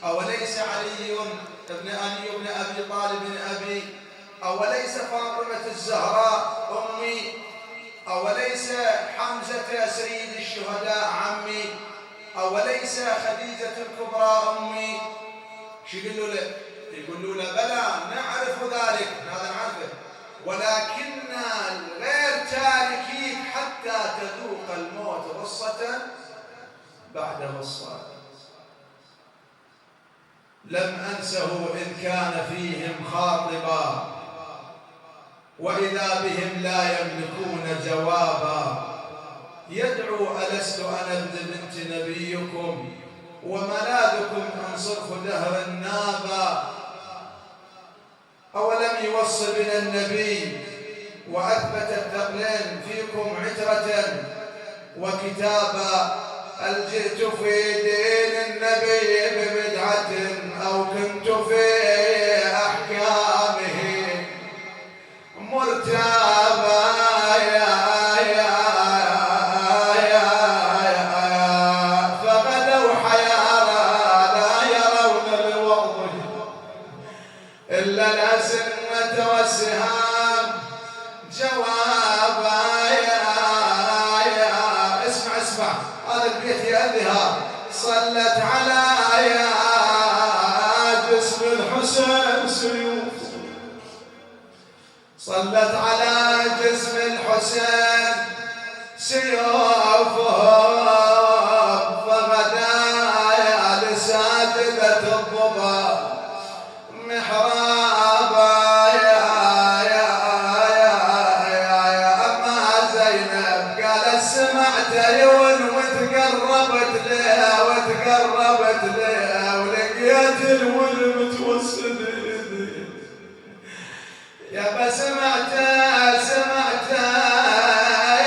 أوليس علي بن أبي طالب أبي؟ أوليس فاطمة الزهراء أمي؟ أوليس حمزة سيد الشهداء عمي؟ أوليس خديجة الكبرى أمي؟ شو يقولوا له؟ يقولوا له بلى نعرف ذلك، هذا نعرفه، ولكننا غير تاركيك حتى تذوق الموت غصة بعد غصة. لم أنسه إذ كان فيهم خاطبا، وإذا بهم لا يملكون جوابا. يدعو ألست أنا ابن بنت نبيكم، وملاذكم أن صرف دهر نابا. أولم يوصي بنا النبي وأثبت الثقلين فيكم عترة وكتابا؟ هل جئت في دين النبي ببدعة أو كنت في أحكامه مرتابا؟ فغدوا حيارى لا يرون لوضه إلا الأسنة والسهام جوابا. اسمع هذا البيت يا أذهى. صلت على جسم الحسين سيوف، صلت على جسم الحسين سيوفهم، فغدا لساجدة الضبا محرابا. أما زينب قالت سمعت يون وتقربت لها ولقيت الولد متوسد يا سمعت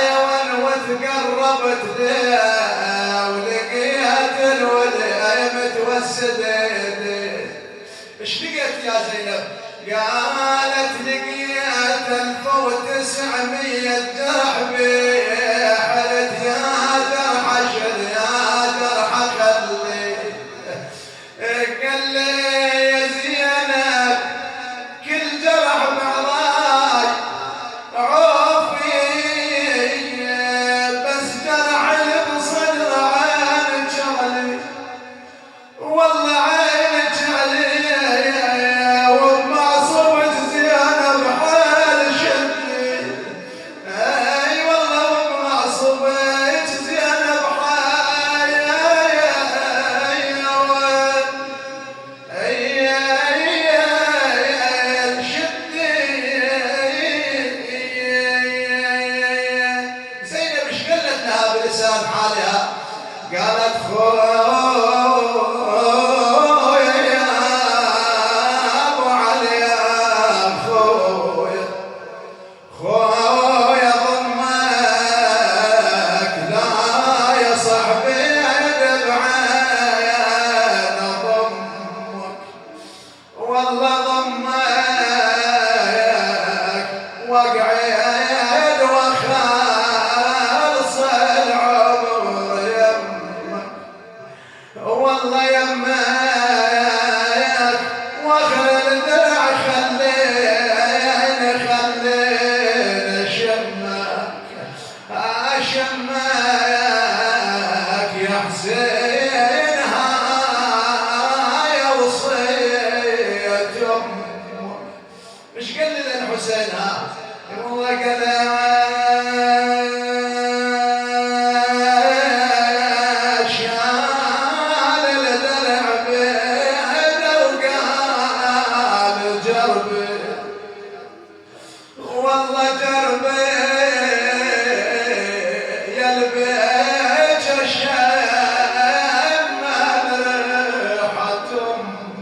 يون وتقربت لها ولقيت الولد متوسد. ايش لقيت يا زينب؟ قالت لقيت 1900 جرح بحلت يا جرح شد يا جرح خلي. قال لي يا زينب كل جرح بعضاي عوفي، بس جرح اللي بصدر عينك علي، والله عينك علي، وما صبت زينب حال شدي. اي والله وما صبت زينب حال شدي. زينب ايش قالت لها بلسان حالها؟ قالت خويا يا ابو علي، خويا ضمك لا يا صاحبي بعين ضمك، والله ضمك وقعد وخلص العمر يمك، والله يمك واخر الدرع خلينا شمك يا حسين. هاي وصية امك. مش قال لي الحسين ها والله قال شال الدرع بيده وقال جربي، والله جربي يا البيت شم ريحة امك،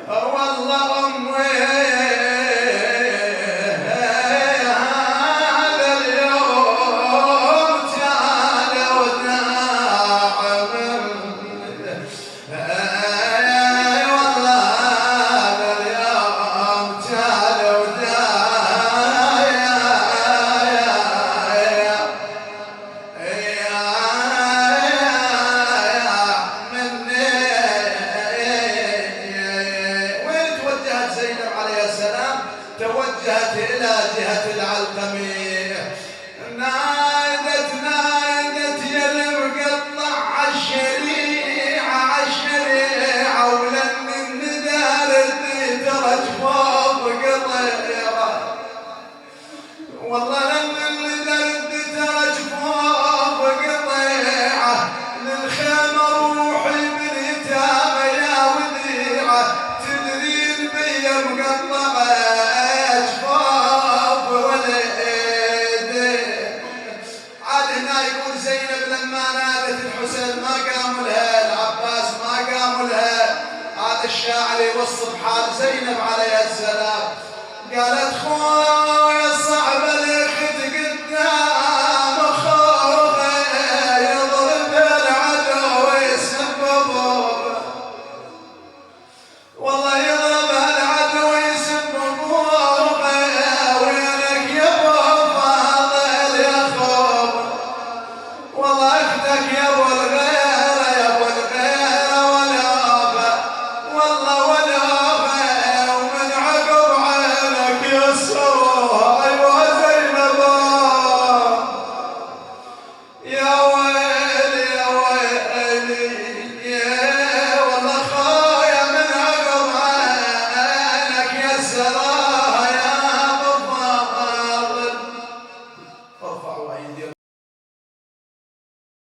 والله امي هذا اليوم تعالى وداعم، والله هذا اليوم تعالى عليها العلقمي. نادت نادت يا المقطع عالشريعة عالشريعة، ولن الندى ترى جفوف قطيرة، والله لن الندى ترى جفوف قطيعة، للخيمة روحي باليتامى يا وديعة، تدرين بيا مقطعة جفوف وليدي. عاد هنا يقول زينب لما نادت الحسين ما قاموا لها، العباس ما قاموا لها. هذا الشاعر يوصف حال زينب عليها السلام، قالت خويا الصعب